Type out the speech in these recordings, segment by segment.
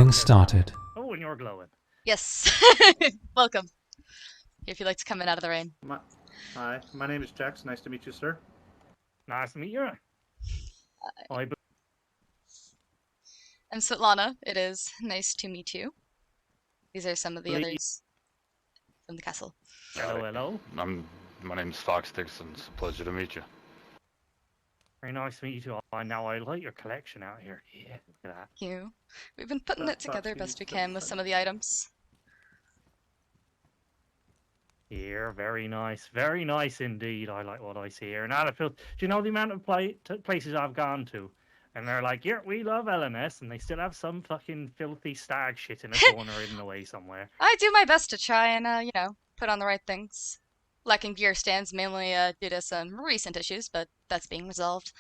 Recording started. Oh, and you're glowing. Yes. Welcome. If you'd like to come in out of the rain. Hi, my name is Jax. Nice to meet you, sir. Nice to meet you. I'm Svetlana. It is nice to meet you. These are some of the others from the castle. Hello, hello. My name's Fox Dixon. It's a pleasure to meet you. Very nice to meet you too. Now I like your collection out here. Yeah, look at that. Thank you. We've been putting it together best we can with some of the items. Here, very nice indeed. I like what I see here. Now, do you know the amount of places I've gone to? And they're like, yeah, we love LNS, and they still have some fucking filthy stag shit in a corner hidden away somewhere. I do my best to try and, put on the right things. Lacking gear stands mainly due to some recent issues, but that's being resolved.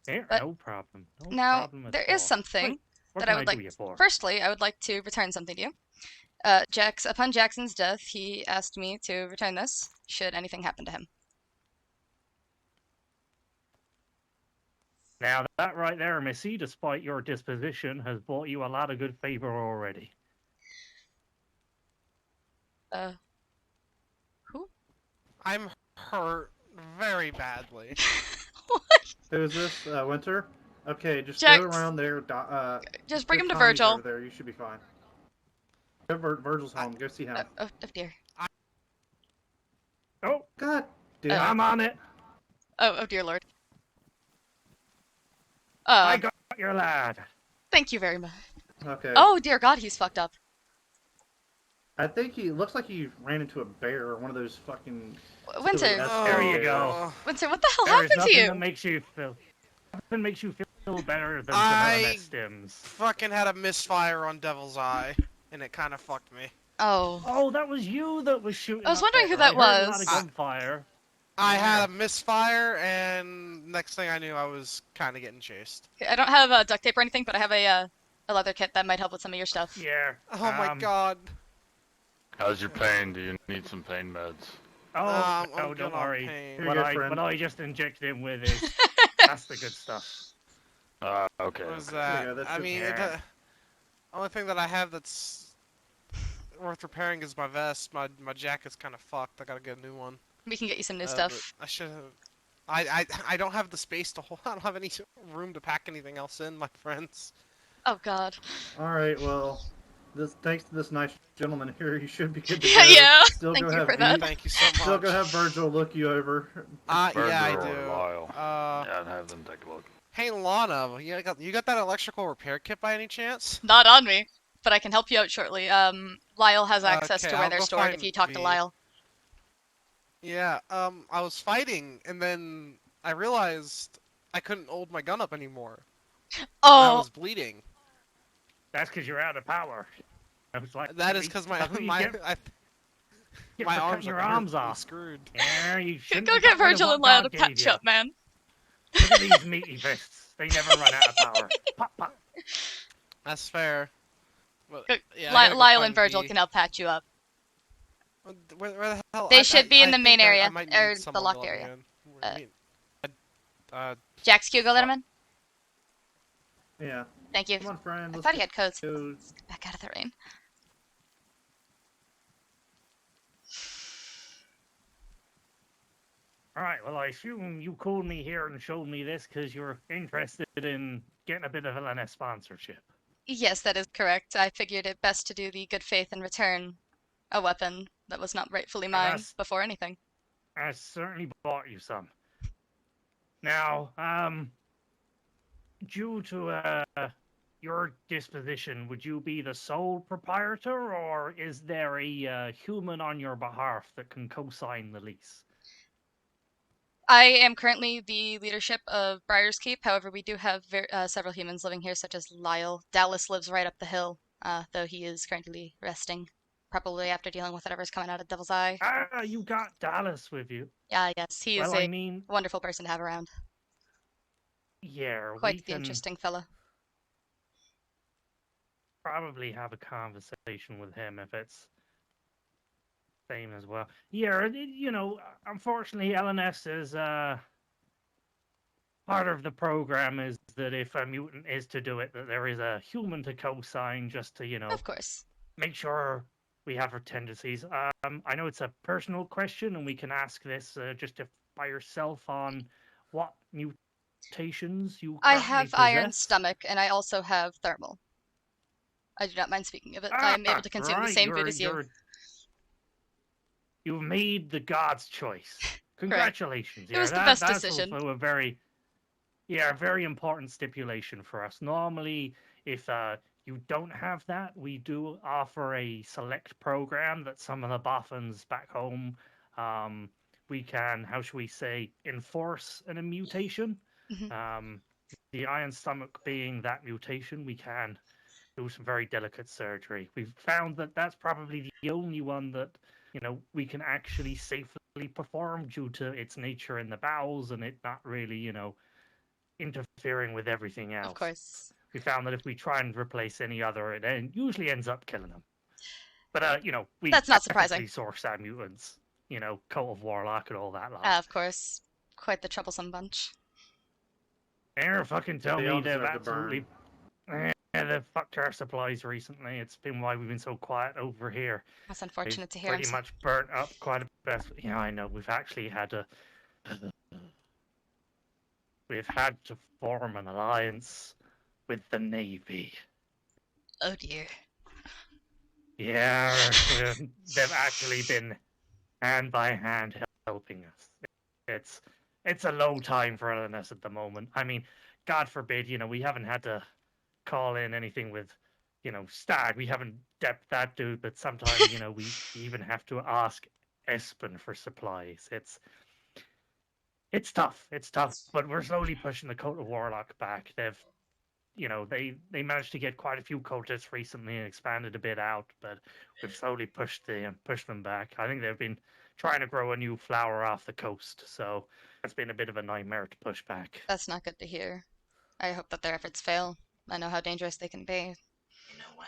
Here, But no problem. now, problem there is something that I would like. Firstly, I would like to return something to you. Upon Jackson's death, he asked me to return this, should anything happen to him. Now, that right there, Missy, despite your disposition, has bought you a lot of good favor already. Who? I'm hurt very badly. What? Who is this? Winter? Okay, just Jax. go around there. Just bring him to Virgil. Over there. You should be fine. Go Virgil's home. Go see him. Oh dear. Oh, God, dude. I'm on it. Oh dear Lord. I got your lad. Thank you very much. Okay. Oh dear God, he's fucked up. I think he looks like he ran into a bear or one of those fucking. Winter. There you go. Winter, what the hell happened to you? That makes you feel. Nothing makes you feel better than I stims. fucking had a misfire on Devil's Eye, and it kind of fucked me. Oh. Oh, that was you that was shooting. I was wondering who that was. A lot of gunfire. I had a misfire, and next thing I knew, I was kind of getting chased. Okay, I don't have duct tape or anything, but I have a leather kit that might help with some of your stuff. Yeah. Oh my God. How's your pain? Do you need some pain meds? Oh, I'm don't worry. What I just injected him with is that's the good stuff. Okay. What was that? Yeah, that's I good. mean, the only thing that I have that's worth repairing is my vest. My jacket's kind of fucked. I gotta get a new one. We can get you some new stuff. I should have. I don't have the space to hold. I don't have any room to pack anything else in, my friends. Oh God. All right. Well, thanks to this nice gentleman here, you should be good to go. Yeah. Still Thank go you have for that. Thank you so much. Still go have Virgil look you over. Yeah, I Virgil do. or Lyle. Yeah, I'd have them take a look. Hey Lana, you got that electrical repair kit by any chance? Not on me, but I can help you out shortly. Lyle has access to where they're stored if you talk to Lyle. Yeah, I was fighting, and then I realized I couldn't hold my gun up anymore. Oh. I was bleeding. That's because you're out of power. I was like, that is because my arms your arms off. Screwed. Yeah, you shouldn't Go have get got rid of Virgil what and Lyle to God patch gave you. up, man. Look at these meaty fists. They never run out of power. Pop, pop. That's fair. But, yeah, Lyle and Virgil can help patch you up. Where the hell? They should be in the main area, or the locked area. In. Jax, can you go let him in? Yeah. Thank you. Come on, friend. I thought he had codes. Go. Let's get back out of the rain. Alright, well, I assume you called me here and showed me this because you're interested in getting a bit of LNS sponsorship. Yes, that is correct. I figured it best to do the good faith and return a weapon that was not rightfully mine before anything. I certainly bought you some. Now, due to your disposition, would you be the sole proprietor, or is there a human on your behalf that can co-sign the lease? I am currently the leadership of Briar's Keep. However, we do have several humans living here, such as Lyle. Dallas lives right up the hill, though he is currently resting, probably after dealing with whatever's coming out of Devil's Eye. Ah, you got Dallas with you. Yes, he is wonderful person to have around. Yeah, Quite the interesting fella. Probably have a conversation with him if it's same as well. Yeah, you know, unfortunately, LNS is part of the program is that if a mutant is to do it, that there is a human to co-sign just to, Of course. make sure we have our tendencies. I know it's a personal question, and we can ask this just by yourself on what mutations you I currently have possess. iron stomach, and I also have thermal. I do not mind speaking of it. I am able to consume the same food as you. You've made the god's choice. Congratulations. It was the best decision. That's also a very important stipulation for us. Normally, if you don't have that, we do offer a select program that some of the boffins back home, we can, how should we say, enforce in a mutation. Mhm. The iron stomach being that mutation, we can do some very delicate surgery. We've found that that's probably the only one that, we can actually safely perform due to its nature in the bowels and it not really, interfering with everything else. Of course. We found that if we try and replace any other, it usually ends up killing them. But, we That's not surprising. ethically source our mutants, Cult of Warlock and all that lot. Of course. Quite the troublesome bunch. They're fucking tell They me all they've deserve to burn. absolutely... they've fucked our supplies recently. It's been why we've been so quiet over here. That's unfortunate to They've hear. pretty much burnt up quite a bit. Yeah, I know. We've actually had to... We've had to form an alliance with the Navy. Oh dear. Yeah, they've actually been hand by hand helping us. It's a low time for LNS at the moment. I mean, God forbid, we haven't had to call in anything with, Stag. We haven't depped that dude, but sometimes, we even have to ask Espen for supplies. It's tough. It's tough, but we're slowly pushing the Cult of Warlock back. They managed to get quite a few cultists recently and expanded a bit out, but we've slowly pushed them back. I think they've been trying to grow a new flower off the coast, so it's been a bit of a nightmare to push back. That's not good to hear. I hope that their efforts fail. I know how dangerous they can be. You know what?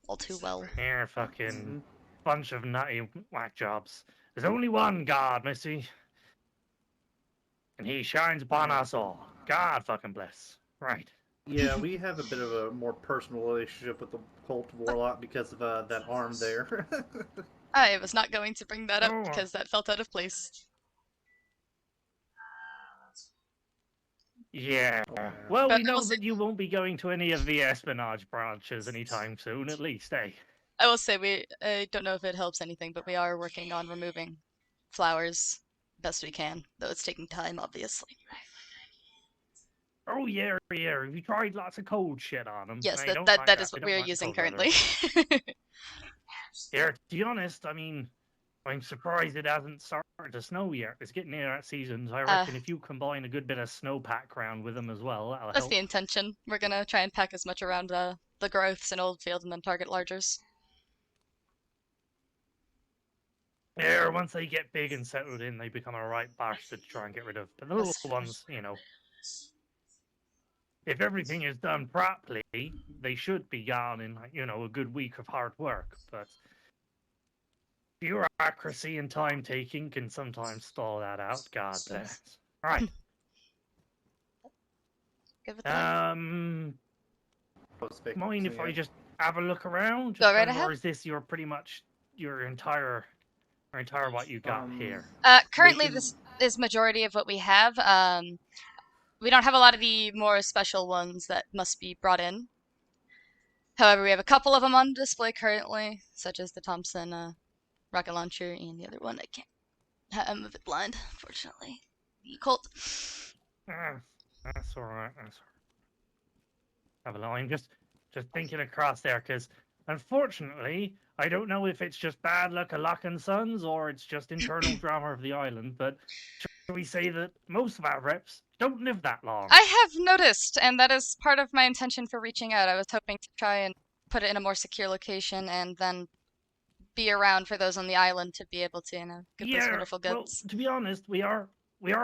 All too well. They're fucking bunch of nutty whack jobs. There's only one God, Missy. And he shines upon us all. God fucking bless. Right. Yeah, we have a bit of a more personal relationship with the Cult of Warlock because of that arm there. I was not going to bring that up Oh. because that felt out of place. Yeah. Well, But we know we'll see. that you won't be going to any of the espionage branches anytime soon, at least, eh? I will say I don't know if it helps anything, but we are working on removing flowers best we can, though it's taking time, obviously. Oh, yeah. Have you tried lots of cold shit on them? Yes, They don't that like is They what don't we are like the using cold weather. currently. Yeah, to be honest, I mean, I'm surprised it hasn't started to snow yet. It's getting near that season, so I reckon if you combine a good bit of snowpack around with them as well, that'll That's help. the intention. We're gonna try and pack as much around the growths in Old Field and then target largers. Yeah, once they get big and settled in, they become a right bastard to try and get rid of. But the little ones, if everything is done properly, they should be gone in, a good week of hard work. But bureaucracy and time taking can sometimes stall that out. God bless. All right. Give it that. Mind if I just have a look around? Go right ahead. Or is this pretty much your entire what you got here? Currently, this is majority of what we have. We don't have a lot of the more special ones that must be brought in. However, we have a couple of them on display currently, such as the Thompson rocket launcher and the other one I can't. I'm a bit blind, unfortunately. The Colt. That's all right. Have a line. Just thinking across there, because unfortunately, I don't know if it's just bad luck of Lock&Sons or it's just internal drama of the island, but shall we say that most of our reps don't live that long? I have noticed, and that is part of my intention for reaching out. I was hoping to try and put it in a more secure location and then be around for those on the island to be able to, get those wonderful goods. Well, to be honest, we are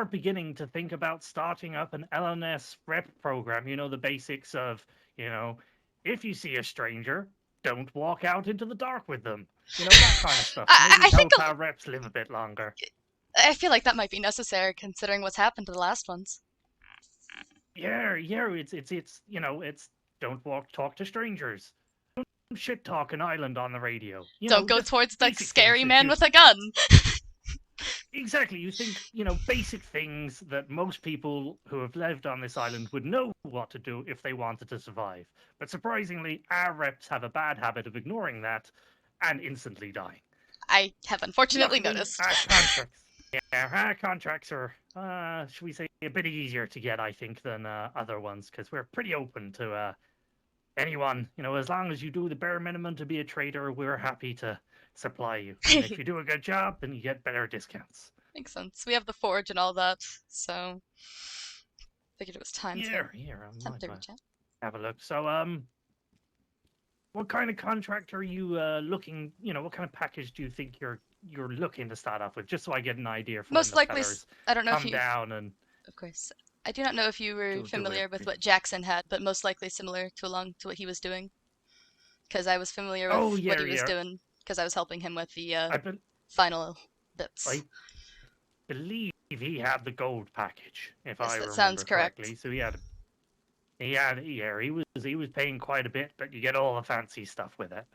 beginning to think about starting up an LNS rep program. The basics of, if you see a stranger, don't walk out into the dark with them. That kind of stuff. Maybe I think help our reps live a bit longer. I feel like that might be necessary considering what's happened to the last ones. Yeah, it's you know, it's don't talk to strangers. Don't shit talk an island on the radio. You Don't know, go just towards the basic things scary that man you with a gun. exactly you think, you know, basic things that most people who have lived on this island would know what to do if they wanted to survive. But surprisingly, our reps have a bad habit of ignoring that and instantly dying. I have unfortunately Luckily, noticed. our contracts, yeah, our contracts are, should we say, a bit easier to get, I think, than other ones because we're pretty open to anyone. You know, as long as you do the bare minimum to be a trader, we're happy to supply you. And if you do a good job, then you get better discounts. Makes sense. We have the forge and all that, so figured it was time Yeah, to I might reach out. have a look. So, what kind of contract are you looking? You know, what kind of package do you think you're looking to start off with? Just so I get an idea for Most when the likely, fellers I don't know if come you. down and Of course, I do not know if you were do familiar with everything. what Jackson had, but most likely similar to along to what he was doing. Because I was familiar with Oh what yeah, he was yeah. doing because I was helping him with the I be- final bits. I believe he had the gold package, if Yes, I that remember sounds correct. correctly. So yeah, he was paying quite a bit, but you get all the fancy stuff with it.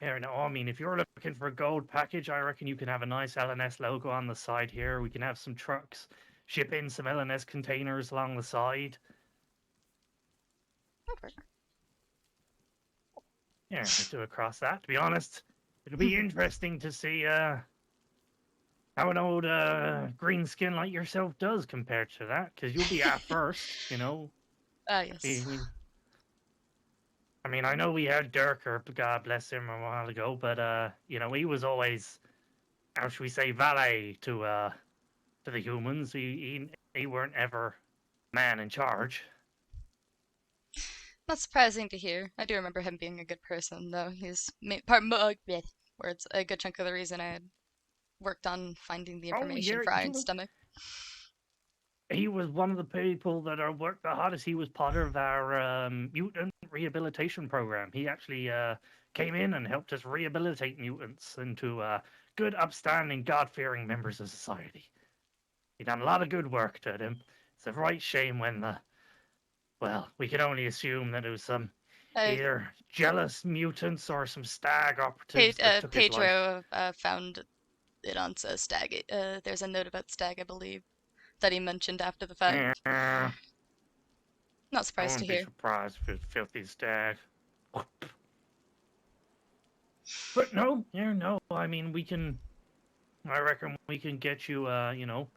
Yeah, no, I mean, if you're looking for a gold package, I reckon you can have a nice LNS logo on the side here. We can have some trucks ship in some LNS containers along the side. Yeah, I do across that. To be honest, it'll be interesting to see how an old green skin like yourself does compared to that, because you'll be at first, you know. Yes. I mean, I know we had Durker, God bless him, a while ago, but you know, he was always, how should we say, valet to the humans. He weren't ever man in charge. Not surprising to hear. I do remember him being a good person, though. He's words a good chunk of the reason I had worked on finding the Oh information yeah, for Iron Stomach. he was one of the people that are worked the hardest. He was part of our mutant rehabilitation program. He actually came in and helped us rehabilitate mutants into good, upstanding, God-fearing members of society. He done a lot of good work to them. It's a right shame when well, we can only assume that it was some either jealous mutants or some stag operatives that took his life. Pedro found it on Stag. There's a note about Stag, I believe, that he mentioned after the fact. Yeah, Not I surprised to wouldn't be hear. surprised if it was filthy stag. But no, yeah, no. I mean, I reckon we can get you, you know,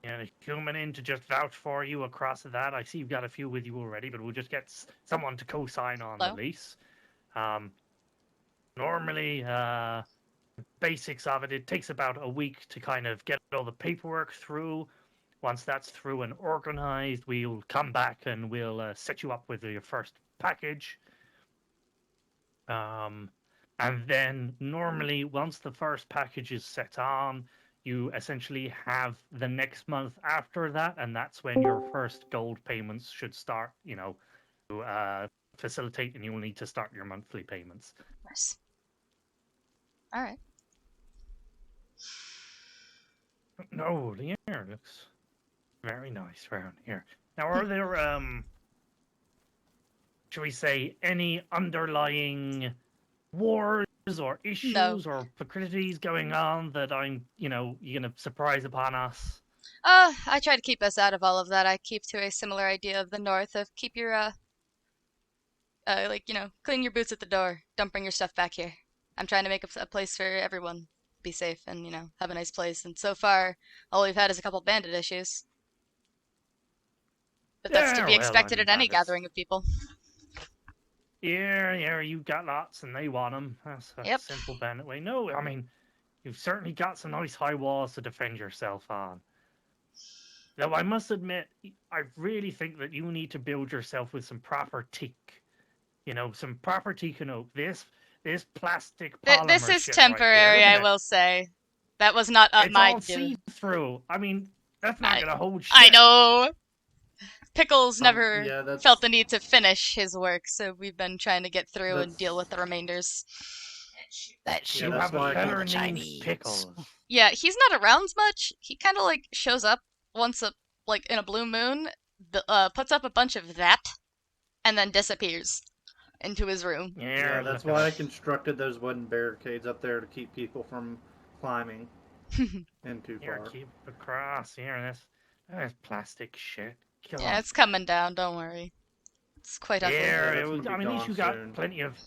a human in to just vouch for you across that. I see you've got a few with you already, but we'll just get someone to co-sign on the lease. Normally, basics of it takes about a week to kind of get all the paperwork through. Once that's through and organized, we'll come back and we'll set you up with your first package. And then normally, once the first package is set on, you essentially have the next month after that, and that's when your first gold payments should start, you know, to facilitate, and you'll need to start your monthly payments. Nice. All right. No, the air looks very nice around here. Now, are there, should we say, any underlying wars or issues or proclivities going on that you're gonna surprise upon us? I try to keep us out of all of that. I keep to a similar idea of the North of keep your clean your boots at the door. Don't bring your stuff back here. I'm trying to make a place for everyone. Be safe and, have a nice place. And so far, all we've had is a couple bandit issues. But that's to be expected at any gathering of people. Yeah, you got lots and they want them. That's a simple bandit way. No, I mean, you've certainly got some nice high walls to defend yourself on. Though I must admit, I really think that you need to build yourself with some proper teak. You know, some proper teak and oak. This plastic polymer This is shit temporary, right here, I will say. That was not up my It's all see-through. I mean, that's not gonna hold shit. I know. Pickles never that's... felt the need to finish his work, so we've been trying to get through and deal with the remainders. You have a feller named Pickles. Yeah, he's not around much. He kind of shows up once a like in a blue moon, puts up a bunch of that, and then disappears into his room. Yeah, that's why I constructed those wooden barricades up there to keep people from climbing in too Here, far. keep across here. This plastic shit. Kill Yeah, off. it's coming down. Don't worry. It's quite ugly. Here, Yeah, that's gonna be I mean, at least gone you got soon. plenty of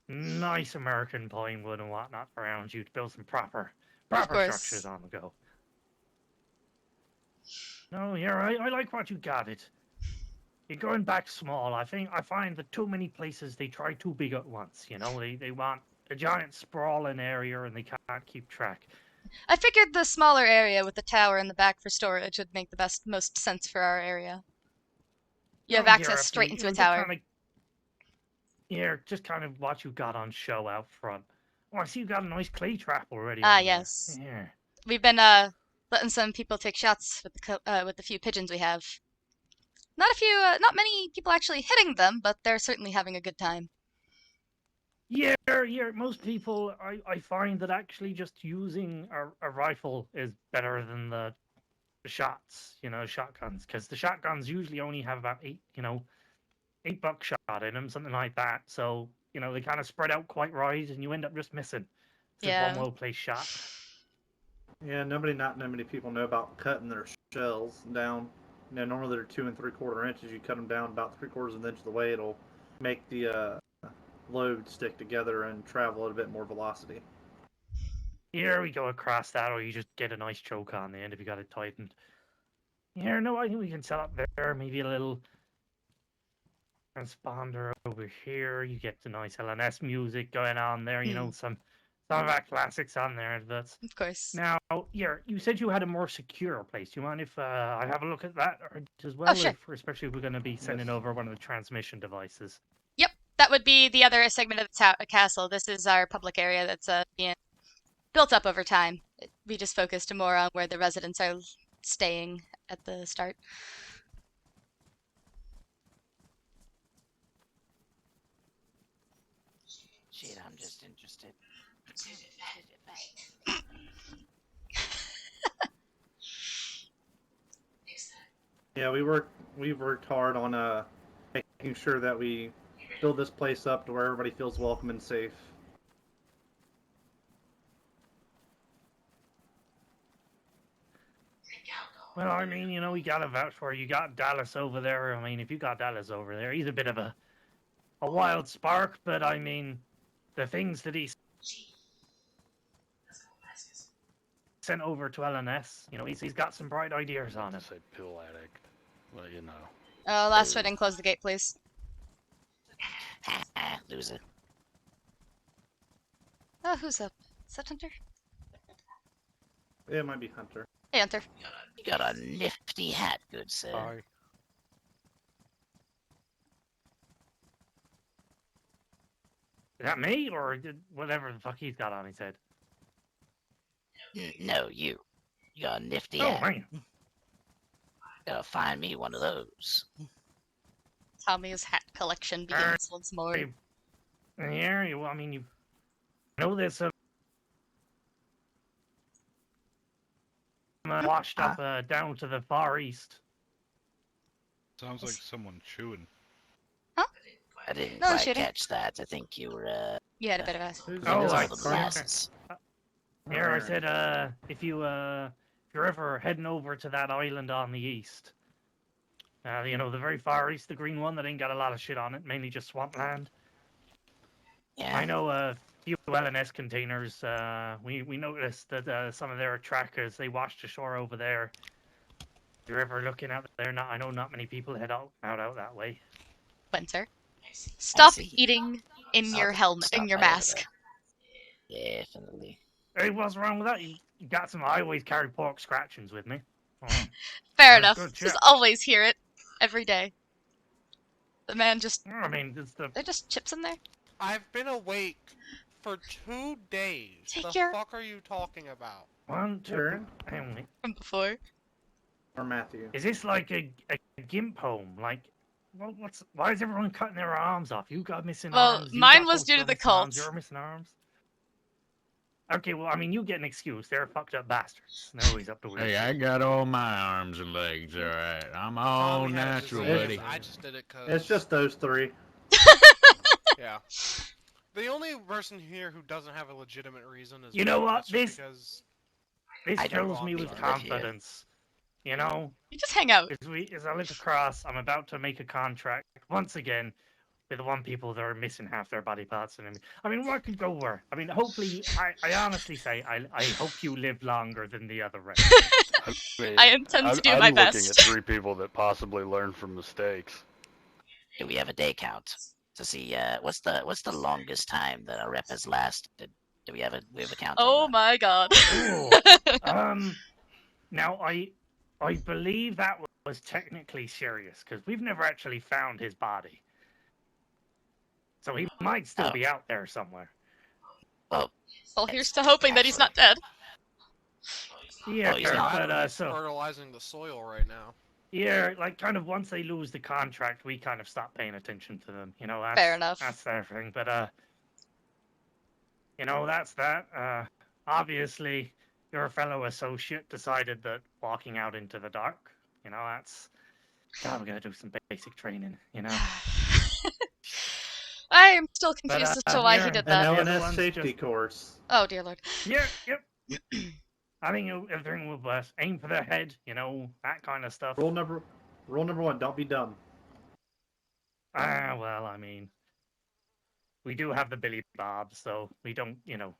nice American pine wood and whatnot around you to build some proper course. structures on the go. No, you're right. I like what you got it. You're going back small. I find that too many places they try too big at once. You know, they want a giant sprawling area and they can't keep track. I figured the smaller area with the tower in the back for storage would make the most sense for our area. You have No, access here, straight actually, into a tower. Here, just kind of what you got on show out front. Oh, I see you got a nice clay trap already. Ah, on there. yes. Yeah. We've been letting some people take shots with the few pigeons we have. Not many people actually hitting them, but they're certainly having a good time. Yeah. Most people, I find that actually just using a rifle is better than the shots, shotguns, because the shotguns usually only have about 8 buckshot in them, something like that. So, they kind of spread out quite right, and you end up just missing. It's just Yeah. one well-placed shot. Yeah, not many people know about cutting their shells down. Normally they're 2 3/4 inches. You cut them down about 3/4 of an inch of the way, it'll make the load stick together and travel at a bit more velocity. Here we go across that, or you just get a nice choke on the end if you got it tightened. Here, no, I think we can set up there. Maybe a little transponder over here. You get the nice LNS music going on there. Some of our classics on there. That's Of course. now. Yeah, you said you had a more secure place. Do you mind if I have a look at that as well? Oh, sure. Especially if we're going to be sending over one of the transmission devices. Yep, that would be the other segment of the castle. This is our public area that's being built up over time. We just focused more on where the residents are staying at the start. Shit, I'm just interested. Yeah, we've worked hard on making sure that we build this place up to where everybody feels welcome and safe. Well, I mean, we got to vouch for you. Got Dallas over there. I mean, if you got Dallas over there, he's a bit of a wild spark, but I mean, the things that he sent over to LNS, he's got some bright ideas on it. Say pill addict. Well, Last one, and close the gate, please. Loser. Oh, who's up? Is that Hunter? It might be Hunter. Hey, Hunter. You got a nifty hat, good sir. Sorry. Is that me, or whatever the fuck he's got on his head? No, you. You got a nifty Oh, hat. man. Gotta find me one of those. Tommy's hat collection begins once more. Yeah, well, I mean, you know there's some washed up down to the far east. Sounds like someone chewing. I didn't No quite shooting. catch that. I think you were, You had a bit of a... Oh, all I the see. molasses. Here, I said, if you're ever heading over to that island on the east, the very far east, the green one that ain't got a lot of shit on it, mainly just swampland. Yeah. I know a few LNS containers. We noticed that some of their trackers, they washed ashore over there. If you're ever looking out there, I know not many people head out that way. Winter. Stop see. eating in your helmet, Stop in your right over mask. there. Definitely. Hey, what's wrong with that? You got some. I always carry pork scratchings with me. Oh, Fair You're a enough. good Just chap. always hear it. Every day. The man just... I mean, it's the There just chips in there? I've been awake for 2 days. Take The your- fuck are you talking about? one, two. Aaron? Hang on a minute. From before. Or Matthew. Is this like a gimp home? Like, why is everyone cutting their arms off? You got missing Well, arms. You mine got was both due to your the missing arms, cult. You're missing arms. Okay, well, I mean, you get an excuse. They're fucked up bastards. They're always up to weird Hey, I shit. got all my arms and legs, all right. I'm Tom, all we had a natural, disease, buddy. I just did it because... It's just those three. Yeah. The only person here who doesn't have a legitimate reason is You know me, what? that's just because... This I don't fills me with live here. confidence. You know, You just hang out. as I look across, I'm about to make a contract once again with the one people that are missing half their body parts. And I mean, what could go worse? I mean, hopefully, I honestly say, I hope you live longer than the other rest. I mean, I intend to do I'm my looking best. at 3 people that possibly learn from mistakes. Do we have a day count to see what's the longest time that a rep has lasted? Do we have a count? Oh on my god. Ooh. Now I believe that was technically serious because we've never actually found his body, so he might still be out there somewhere. Well, Well, here's to hoping that he's not dead. Yeah, he's Yeah, not. I but don't so fertilizing the soil right now. yeah, like kind of once they lose the contract, we kind of stop paying attention to them. You know, that's, Fair enough. That's their thing. But you know, that's that. Obviously, your fellow associate decided that walking out into the dark, you know, that's. God, we gotta do some basic training, you know. I am still confused as to why he yeah, did An that. the other LNS one's safety just- course. Oh dear lord. Yeah, yep. I think everything will bless. Aim for the head, you know, that kind of stuff. Rule number 1: don't be dumb. Well, I mean, we do have the Billy Bob, so we don't, you know,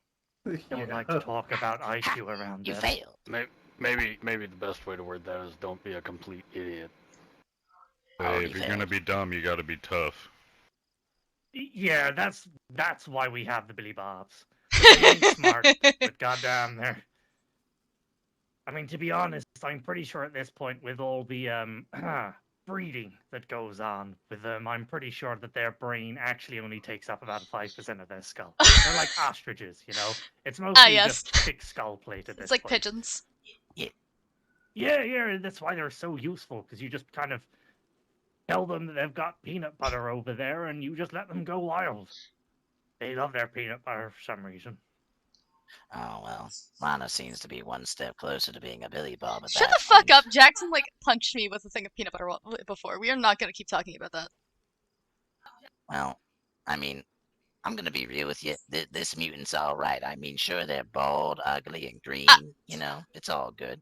don't like to talk about IQ around you them. failed. Maybe the best way to word that is don't be a complete idiot. Oh, Hey, you if you're failed. gonna be dumb, you gotta be tough. Yeah, that's why we have the Billy Bobs. They ain't smart, but goddamn, they're. I mean, to be honest, I'm pretty sure at this point, with all the breeding that goes on with them, I'm pretty sure that their brain actually only takes up about 5% of their skull. They're like ostriches, you know. It's mostly yes. just thick skull plate at this It's like point. pigeons. Yeah, that's why they're so useful, because you just kind of tell them that they've got peanut butter over there, and you just let them go wild. They love their peanut butter for some reason. Oh well, Lana seems to be one step closer to being a Billy Bob. At Shut that the fuck point. up. Jackson like punched me with a thing of peanut butter before. We are not gonna keep talking about that. Well, I mean, I'm gonna be real with you. This mutant's all right. I mean, sure they're bald, ugly, and green. You know, it's all good.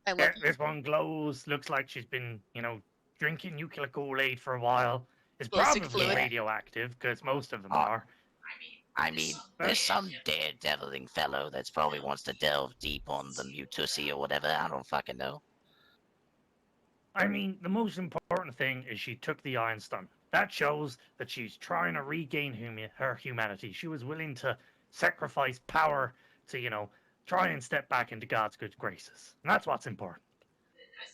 I love Yeah, this one glows. Looks like she's been, you know, drinking nuclear Kool-Aid for a while. It's Ballistic probably fluid. radioactive, because most of them Oh. are. I mean, there's some daredeviling fellow that's probably wants to delve deep on the Mutussi or whatever. I don't fucking know. I mean, the most important thing is she took the Iron Stun. That shows that she's trying to regain her humanity. She was willing to sacrifice power to, you know, try and step back into God's good graces. And that's what's important.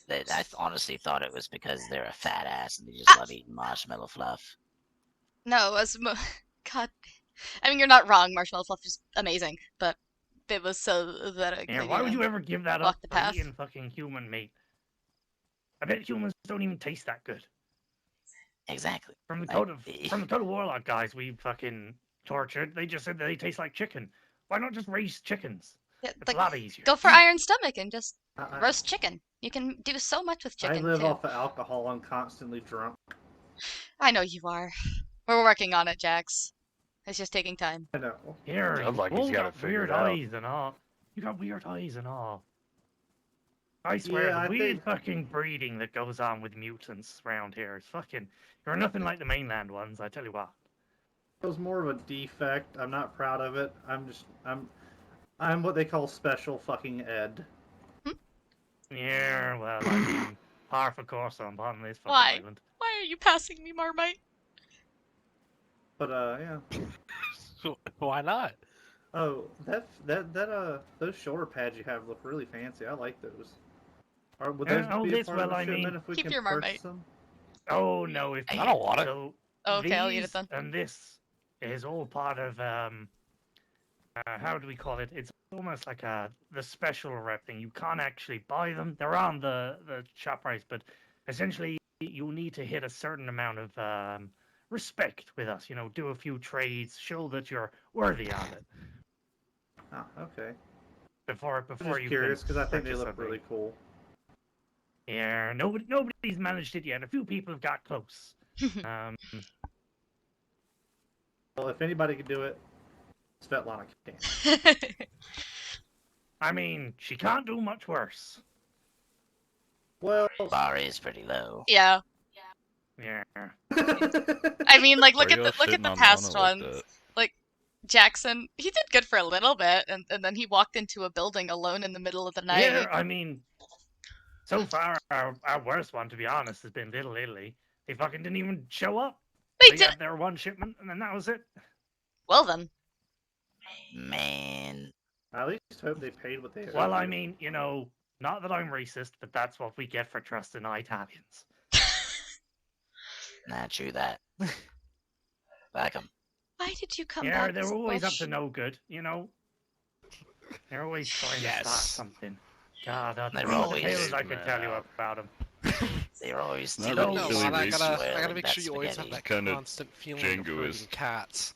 I honestly thought it was because they're a fat ass and they just love eating marshmallow fluff. No, God. I mean, you're not wrong. Marshmallow fluff is amazing, but it was so that I Yeah, could, why would you ever give that walk up the for path. eating fucking human meat? I bet humans don't even taste that good. Exactly. From the Like, Code of Warlock guys we fucking tortured, they just said that they taste like chicken. Why not just raise chickens? Yeah, It's like, a lot easier. go for Iron Stomach and just I, roast chicken. You can do so much with I chicken live too. off of alcohol. I'm constantly drunk. I know you are. We're working on it, Jax. It's just taking time. I know. Here, Sounds like you he's all got got it figured weird out. eyes and all. You got weird eyes and all. I swear, Yeah, the I weird think- fucking breeding that goes on with mutants around here is fucking. You're nothing like the mainland ones, I tell you what. It was more of a defect. I'm not proud of it. I'm what they call special fucking ed. Yeah, well, I mean, par for course on this fucking Why? island. Why are you passing me, Marmite? But yeah. Why not? Oh, those shoulder pads you have look really fancy. I like those. Would those Oh, be a this, part of well, the I shipment mean- if we Keep can your purchase Marmite. them? Oh no, if I don't want it. So Okay, I'll eat it these then. and this is all part of how do we call it? It's almost like the special rep thing. You can't actually buy them. They're on the shop price, but essentially you need to hit a certain amount of respect with us. You know, do a few trades, show that you're worthy of it. Oh, okay. Before I'm just you curious because I think they purchase look something. really cool. Yeah, nobody's managed it yet. A few people have got close. Um, Well, if anybody can do it, Svetlana can. I mean, she can't do much worse. Well, Bar is pretty low. Yeah. Yeah. I mean, like, Why look at y'all the shitting on past Lana like ones. that? Like Jackson, he did good for a little bit, and then he walked into a building alone in the middle of the night. Yeah, I mean, so far, our worst one, to be honest, has been Little Italy. They fucking didn't even show up. They They did. had their one shipment, and then that was it. Well then. Man, I at least hope they paid what they owed Well, I you. mean, you know, not that I'm racist, but that's what we get for trusting Italians. not true that. Fuck 'em. Why did you come Yeah, back? they're always up to Bush? no good, you know? They're always trying to start Yes. something. God, They're the always- tales I could Man, tell you about them. They're always Not stealing really No, silly Lana, I cheese, gotta oil, make and sure you always have spaghetti. that Kinda constant feeling of Django is. herding cats.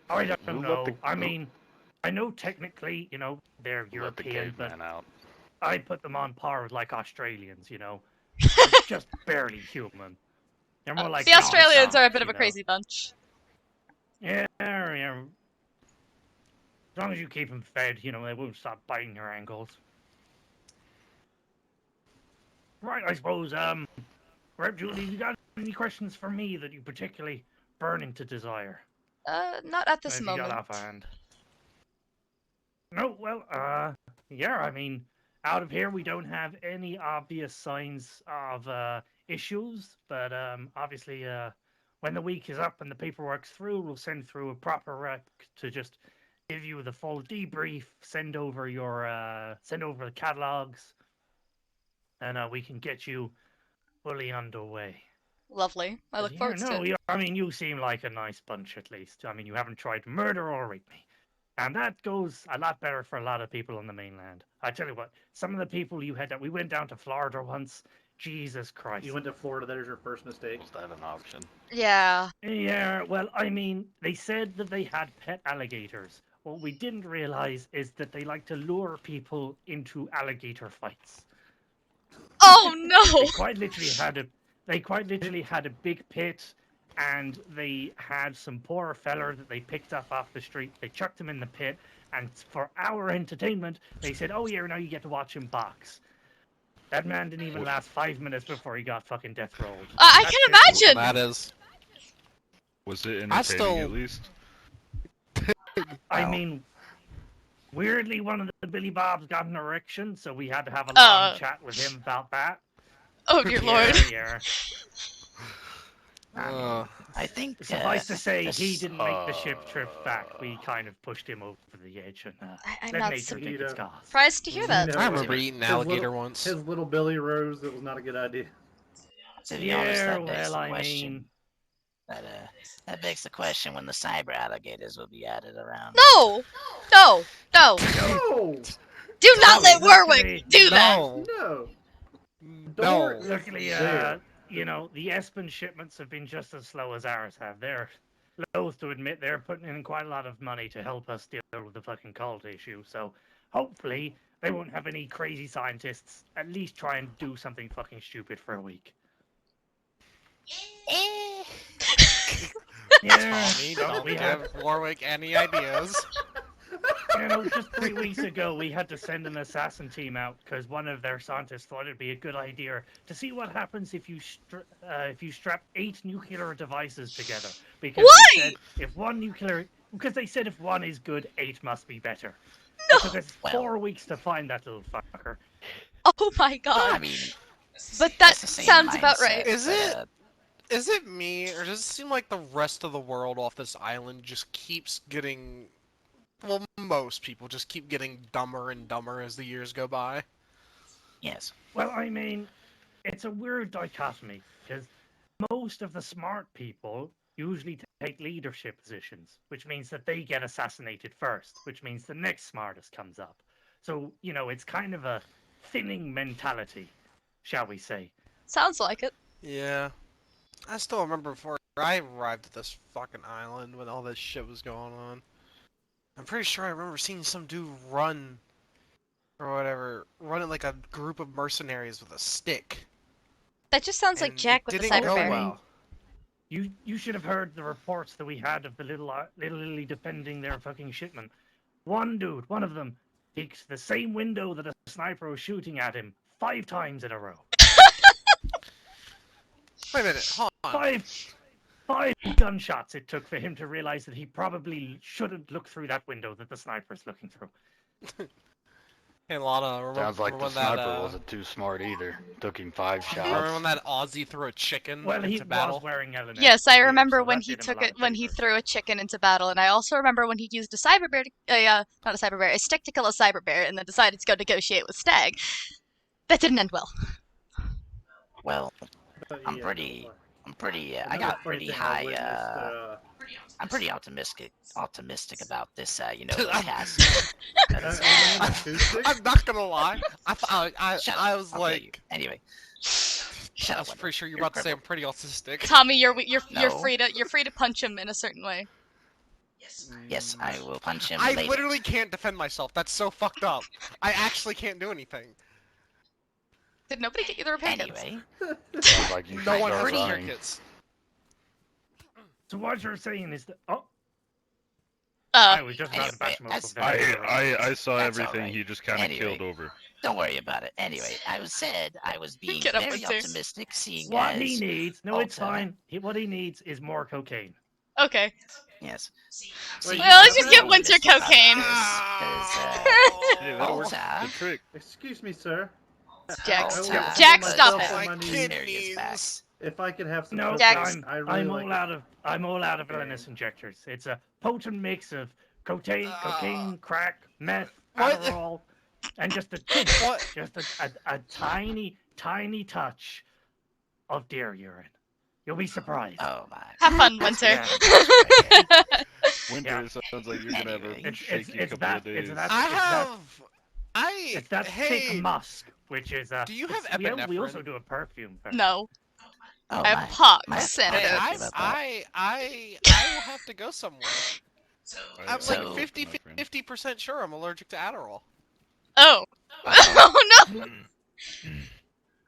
I don't Who let know. the- I mean, I know technically, you know, they're Let the European, but caveman out. I put them on par with like Australians, you know. They're just barely human. They're more like The Australians are a dogs, bit of you a know? crazy bunch. Yeah. As long as you keep them fed, you know, they won't stop biting your ankles. Right, I suppose, Rep Julie, you got any questions for me that you particularly burning to desire? Not at this If you got moment. offhand. No, well, yeah, I mean, out of here we don't have any obvious signs of issues, but obviously, when the week is up and the paperwork's through, we'll send through a proper rep to just give you the full debrief, send over the catalogs, and we can get you fully underway. Lovely. I look forward to it. I mean, you seem like a nice bunch at least. I mean, you haven't tried to murder or rape me. And that goes a lot better for a lot of people on the mainland. I tell you what, some of the people you had that we went down to Florida once. Jesus Christ. You went to Florida. There's your first mistake. Was that an option? Yeah. Yeah, well, I mean, they said that they had pet alligators. What we didn't realize is that they like to lure people into alligator fights. Oh no! They quite literally had a big pit, and they had some poor feller that they picked up off the street. They chucked him in the pit, and for our entertainment, they said, "Oh yeah, now you get to watch him box." That man didn't even last 5 minutes before he got fucking death rolled. I That can shit was imagine! That is. Was it I entertaining still- at least? I Wow. mean, weirdly, one of the Billy Bobs got an erection, so we had to have a long chat with him about that. Oh dear lord. Yeah. I think Suffice to say, this- he didn't make the ship trip back. We kind of pushed him over the edge, and I'm let not nature take its course. surprised to hear that. You know, I remember eating alligator once. His little Billy rose. It was not a good idea. To be honest, Yeah, that begs well, the I question. mean, That begs the question when the cyber alligators will be added around. No! No! No! No, Do not let luckily- Warwick do that! No. no. No. luckily, There. you know, the Espen shipments have been just as slow as ours have. They're loath to admit they're putting in quite a lot of money to help us deal with the fucking cult issue. So hopefully they won't have any crazy scientists at least try and do something fucking stupid for a week. Yeah, Tommy, no, don't we had, give Warwick any ideas. you know, just 3 weeks ago we had to send an assassin team out because one of their scientists thought it'd be a good idea to see what happens if you strap 8 nuclear devices together. Because they said because they said if one is good, 8 must be better. No! It took us Well- 4 weeks to find that little fucker. Oh my god. I mean, But that that's the same sounds about mindset, right. Is but, it? Is it me, or does it seem like the rest of the world off this island just keeps getting... Well, most people just keep getting dumber and dumber as the years go by? Yes. Well, I mean, it's a weird dichotomy because most of the smart people usually take leadership positions, which means that they get assassinated first, which means the next smartest comes up. So, you know, it's kind of a thinning mentality, shall we say. Sounds like it. Yeah. I still remember before I arrived at this fucking island when all this shit was going on. I'm pretty sure I remember seeing some dude run, or whatever, run at like a group of mercenaries with a stick. That just sounds like And Jack it with the didn't cyber go bear. well. You should have heard the reports that we had of the little Lily defending their fucking shipment. One dude, one of them, takes the same window that a sniper was shooting at him 5 times in a row. Wait a minute, hold on. Five gunshots it took for him to realize that he probably shouldn't look through that window that the sniper's looking through. Hey, Lana, remember, Sounds like the when sniper that, wasn't too smart either. Took him 5 remember shots. when that Aussie threw a chicken Well, he into battle? was wearing LNS. Yes, I too, remember so when that he did him a took lot it of when he favors. threw a chicken into battle, and I also remember when he used a cyber bear, not a cyber bear, a stick to kill a cyber bear, and then decided to go negotiate with Stag. That didn't end well. Well, But I'm yeah, pretty. I another got funny pretty thing I high. witnessed, I'm pretty optimistic about this. I'm- cast. I'm not gonna lie. Shut I up, was I'll tell you. like, Anyway. I Shut was up. pretty sure you were You're about to say I'm crippled. pretty autistic. Tommy, you're No. free to punch him in a certain way. Yes, I will punch him I later. literally can't defend myself. That's so fucked up. I actually can't do anything. Did nobody get you the repair kits? Anyway, Sounds like you should No one start heard of running. kits. So what you're saying is that I was just about to anyway, bash him up. that's- I saw That's everything. alright. He just kind of Anyway. killed over. don't worry about it. Anyway, I was being Get up, very Winter. optimistic, seeing What as he needs, no, it's Alta- fine. What he needs is more cocaine. Okay. Yes. Wait, Well, let's you just get know Winter optimistic about cocaine. this, Hey, uh, that'll work. Alta- The trick. Excuse me, sir. Jack, I will Jack, Jack, myself stop and it. my My knees. kidneys. If I could have some No, Jack- cocaine, I really I'm like all it. out of LNS injectors. It's a potent mix of cocaine, crack, meth, What? Adderall, and just a tinge, What? just a tiny touch of deer urine. You'll be surprised. Oh my. have fun, Winter. Yeah. Winter Yeah. sounds like you're gonna have Anyway. a shaky couple of days. It's that thick Hey, musk, which is do you have we epinephrine? also do a perfume. No, Oh, I have my. pox my- and Hey, I- it's I will have to go somewhere. I'm So- like 50% sure I'm allergic to Adderall. oh. Wow. Oh no.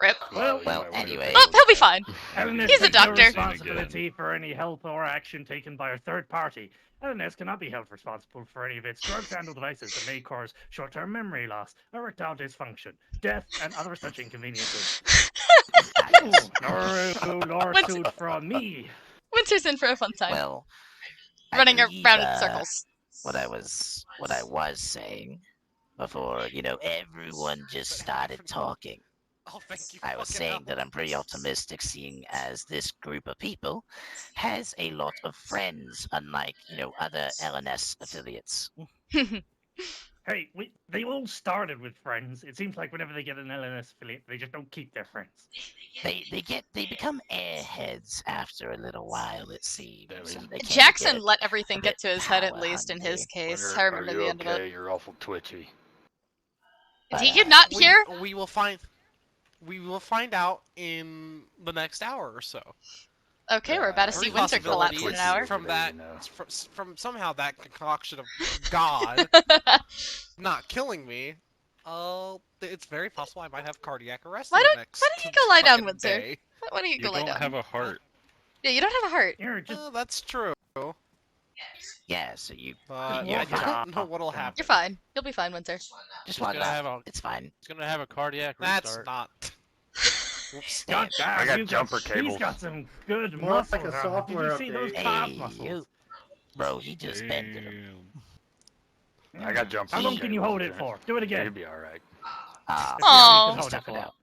Rip. Well, anyway. Oh, he'll be fine. LNS He's a takes no doctor. responsibility for any health or action taken by a third party. LNS cannot be held responsible for any of its drug-handled devices that may cause short-term memory loss, erectile dysfunction, death, and other such inconveniences. No lawsuit from me. Winter's in for a fun time. Well, I running believe, around in circles. What I was saying before, everyone just started talking. Oh, thank you. I was fucking saying hell. that I'm pretty optimistic, seeing as this group of people has a lot of friends, unlike other LNS affiliates. Hey, they all started with friends. It seems like whenever they get an LNS affiliate, they just don't keep their friends. They become airheads after a little while, it seems. and they can't Jackson get let everything a get bit to his head, at power least in his hungry. case. I remember the end of it. You're awful twitchy. Did you not We- hear? We will find out in the next hour or so. Okay, we're about to see Three Winter collapse in possibilities an hour. from that, You know. from somehow that concoction of God not killing me. It's very possible I might have cardiac arrest. Why in the don't- next why don't you go lie down, fucking Windsor? day. Why don't you You go lie don't down? have a heart. Yeah, you don't have a heart. You're just That's true. Yeah, so you But You're I fine. don't know what'll happen. You're fine. You'll be fine, Winter. just gonna want have a- It's fine. He's gonna have a cardiac That's restart. not. Oops. Damn. I got you've jumper He's cables. got some good More like muscles. a on him. software Did you see those update. calf Hey, muscles? bro, he just bended him. I got jumper How long can you cables, hold it okay? for? Do it You'll again. be alright. Ah, Let's see how you Aw. can he hold stuck it it for. out.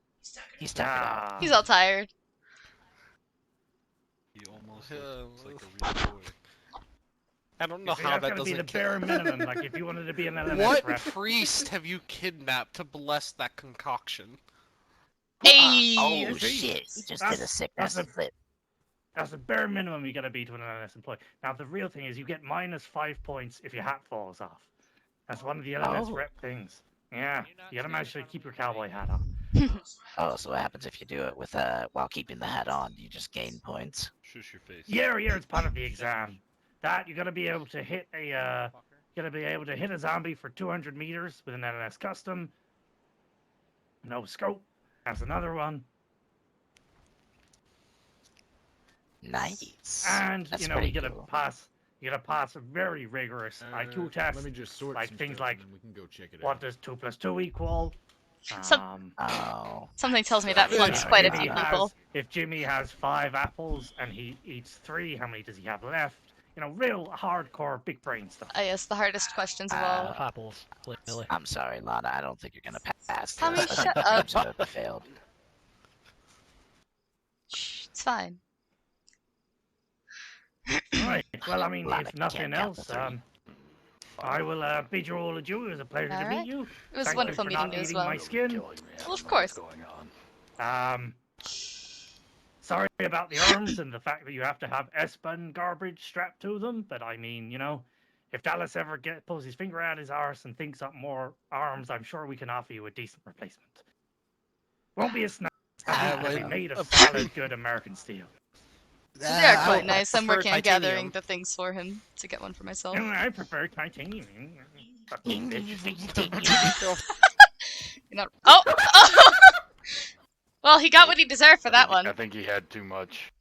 He stuck it out. Ah. He's all tired. He almost looks like a real boy. I don't know See, how that's that gotta be doesn't the kill. bare minimum. Like if you wanted to be an LNS What rep. priest have you kidnapped to bless that concoction? Hey. Oh see, shit! He just that's- did a sick that's acid flip. That's the bare minimum you gotta be to an LNS employee. Now the real thing is you get -5 points if your hat falls off. That's one of the LNS Oh. rep things. Yeah, you gotta manage to keep your cowboy hat on. Oh, so what happens if you do it with while keeping the hat on? You just gain points. Shush your face. Yeah, it's part of the exam. That you gotta be able to hit a You gotta be able to hit a zombie for 200 meters with an LNS custom. No scope. That's another one. Nice. And That's you know, pretty you gotta cool. pass. You gotta pass a very rigorous IQ test. Let me just sort like some things stuff like and then we can go check it what out. does 2 + 2 equal? Some- Oh. Something tells me that Yeah, flunks yeah, quite a yeah. few people. If Jimmy has 5 apples and he eats 3, how many does he have left? You know, real hardcore big brain stuff. Yes, the hardest questions of all. Apples, clearly. I'm sorry, Lana. I don't think you're gonna pass Tommy, this. I shut think up. you have failed. Shh, it's fine. Right. Well, I mean, Lana if nothing can't count to else, 3. I will bid you all adieu. It was a pleasure to Alright. meet you. It was Thank wonderful you for meeting not you as eating well. my skin. Well, of course. Sorry about the arms and the fact that you have to have S-Bun garbage strapped to them, but I mean, you know, if Dallas ever pulls his finger out his arse and thinks up more arms, I'm sure we can offer you a decent replacement. Won't be a snap. It'll be made of solid, good American steel. They are I quite would nice. I'm prefer working on titanium. gathering the things for him to get one for myself. I prefer titanium. Fucking bitch. You know. Oh! Well, he got what he deserved for that I one. think he had too much.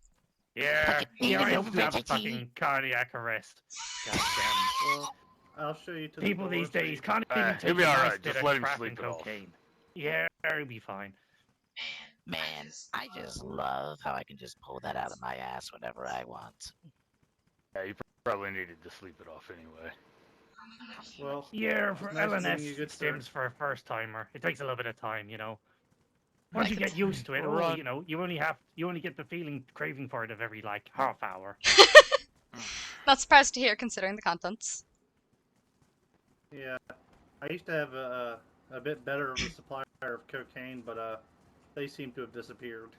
Yeah, yeah, I Little hope to have a Reggie. fucking cardiac arrest. God damn. Well, I'll show you to People the these door so days you- can't even He'll take be a nice alright, bit just of let him crap sleep and it off. cocaine. Yeah, he'll be fine. Man, I just love how I can just pull that out of my ass whenever I want. Yeah, you probably needed to sleep it off anyway. Well, Yeah, for nice meeting LNS you, good sir. stims for a first timer. It takes a little bit of time, you know. Once you Like get used to it, Run. you know, you only get the craving for it of every like half hour. Not surprised to hear, considering the contents. yeah, I used to have a bit better of a supplier of cocaine, but they seem to have disappeared.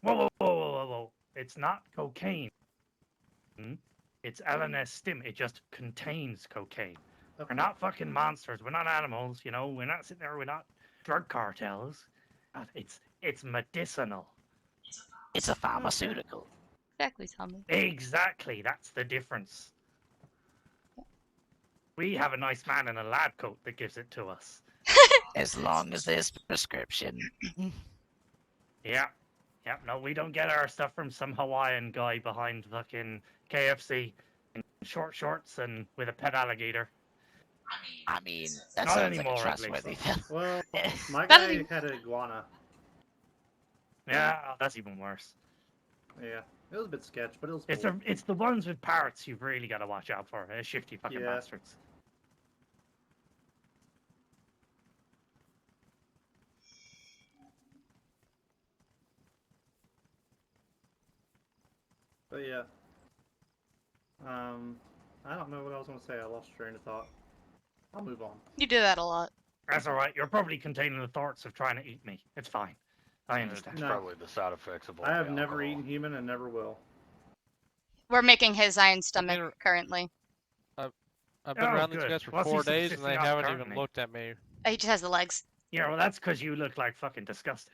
Whoa. It's not cocaine. It's LNS stim. It just contains cocaine. Okay. We're not fucking monsters. We're not animals, you know. We're not sitting there. We're not drug cartels. It's medicinal. It's a pharmaceutical. Exactly, Tommy. Exactly. That's the difference. We have a nice man in a lab coat that gives it to us. As long as there's prescription. Yeah. Yep. No, we don't get our stuff from some Hawaiian guy behind fucking KFC in short shorts and with a pet alligator. I mean, that Not sounds anymore, like a at least. trustworthy. Well, my That guy ain't- had an iguana. Yeah, that's even worse. Yeah, it was a bit sketch, but it was It's cool. the ones with parrots you've really got to watch out for. Shifty fucking Yeah. bastards. But yeah. I don't know what I was going to say. I lost train of thought. I'll move on. You do that a lot. That's all right. You're probably containing the thoughts of trying to eat me. It's fine. I It's understand. No. probably the side effects of all I have the never alcohol. eaten human and never will. We're making his iron stomach mean- currently. I've been Oh, around these good. guys for What's 4 he days and they subsisting off haven't even gardening? looked at me. He just has the legs. Yeah, well, that's because you look like fucking disgusting.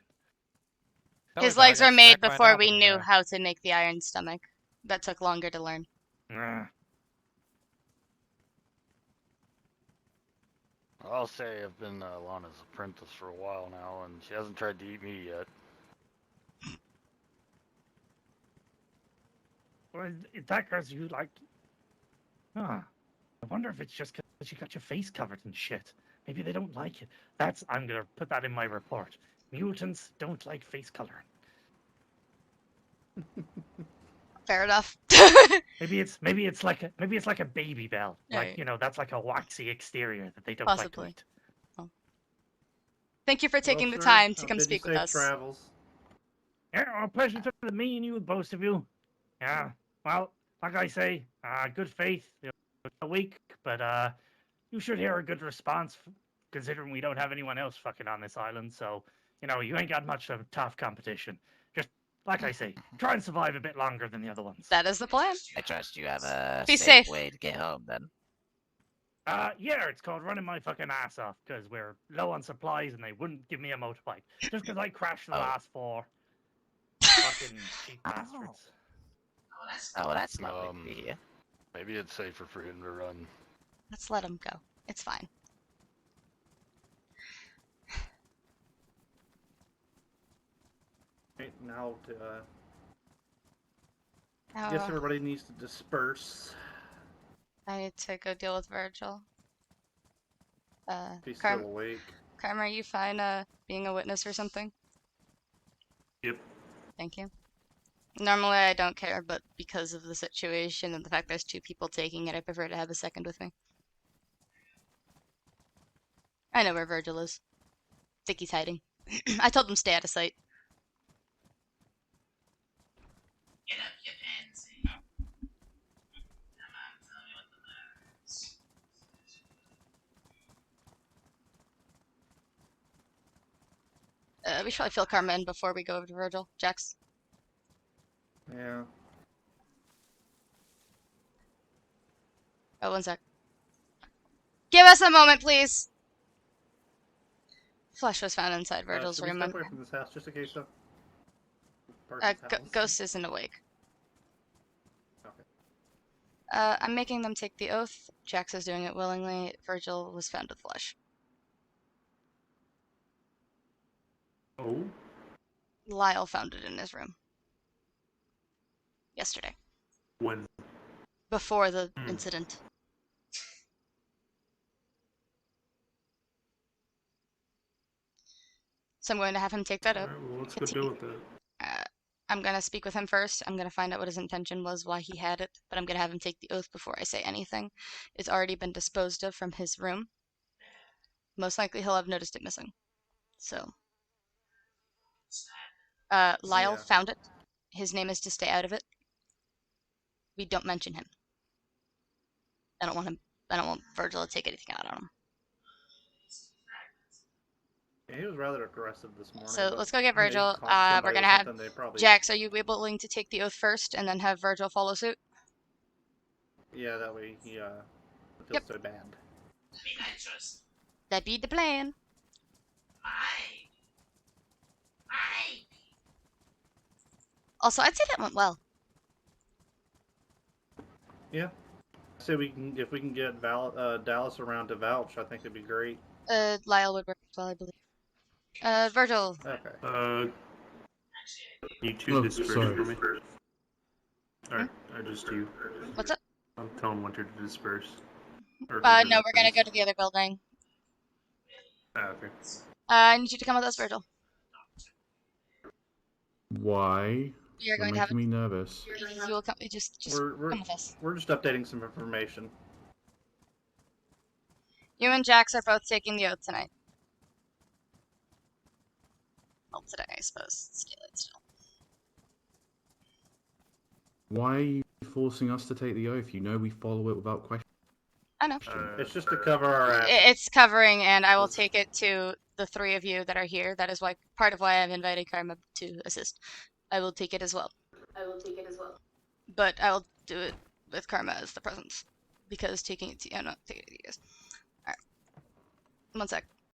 Tell His me about it, I legs got were made smacked by an before we apple knew today. how to make the iron stomach. That took longer to learn. I'll say I've been Lana's apprentice for a while now, and she hasn't tried to eat me yet. Well, that girl's you like. Huh. I wonder if it's just because you got your face covered in shit. Maybe they don't like it. I'm gonna put that in my report. Mutants don't like face coloring. Fair enough. Maybe it's like a baby bell. Like, Right. you know, that's like a waxy exterior that they don't Possibly. like to eat. Thank you for taking Well, the sir, time to I'll come bid you speak with safe us. Travels. Yeah, well, pleasure to me and you, both of you. Yeah, well, like I say, good faith. It's a week, but you should hear a good response, considering we don't have anyone else fucking on this island. So, you know, you ain't got much of a tough competition. Just like I say, try and survive a bit longer than the other ones. That is the plan. I trust you have a Be safe safe. way to get home then. Yeah, it's called running my fucking ass off because we're low on supplies and they wouldn't give me a motorbike just because I crashed the Oh. last 4. Fucking cheap Oh. bastards. Oh, that's lovely to hear. Maybe it's safer for him to run. Let's let him go. It's fine. Right, now to Now, guess everybody needs to disperse. I need to go deal with Virgil. If he's Carm, still awake. Carm, are you fine being a witness or something? Yep. Thank you. Normally I don't care, but because of the situation and the fact there's 2 people taking it, I prefer to have a second with me. I know where Virgil is. Think he's hiding. I told him stay out of sight. Get up, you pansy. Come on, tell me what the matter is. We should probably fill Karma in before we go over to Virgil. Jax. Yeah. Oh, 1 sec. Give us a moment, please! Flesh was found inside Virgil's Should we room. step away from this house just in case the person's house? Ghost isn't awake. Okay. I'm making them take the oath. Jax is doing it willingly. Virgil was found with flesh. Oh? Lyle found it in his room. Yesterday. When? Before the incident. So I'm going to have him take that oath. Alright, well, let's go deal with that. I'm going to speak with him first. I'm going to find out what his intention was, why he had it, but I'm going to have him take the oath before I say anything. It's already been disposed of from his room. Most likely he'll have noticed it missing. So. Lyle found it. His name is to stay out of it. We don't mention him. I don't want Virgil to take anything out on him. Yeah, he was rather aggressive this morning. So but let's go get maybe Virgil. somebody We're gonna or have something, they probably... Jax. Are you willing to take the oath first and then have Virgil follow suit? Yeah, that way he feels so bad. That be the plan. Also, I'd say that went well. Yeah. So if we can get Dallas around to vouch, I think it'd be great. Lyle would work as well, I believe. Virgil. Okay. You two disperse sorry. for me. Alright, just you. What's up? I'm telling Winter to disperse. Or No, we're gonna go to the other building. Okay. I need you to come with us, Virgil. Why? You're You're going to have making me nervous. You will come. Just We're come with us. we're just updating some information. You and Jax are both taking the oath tonight. Well, today, I suppose. It's daylight still. Why are you forcing us to take the oath? You know we follow it without question. I know. It's just to cover our ass. It's covering, and I will take it to the 3 of you that are here. That is why part of why I've invited Karma to assist. I will take it as well. But I will do it with Karma as the presence. Because taking it to you, I'm not taking it to you guys. Alright. 1 sec.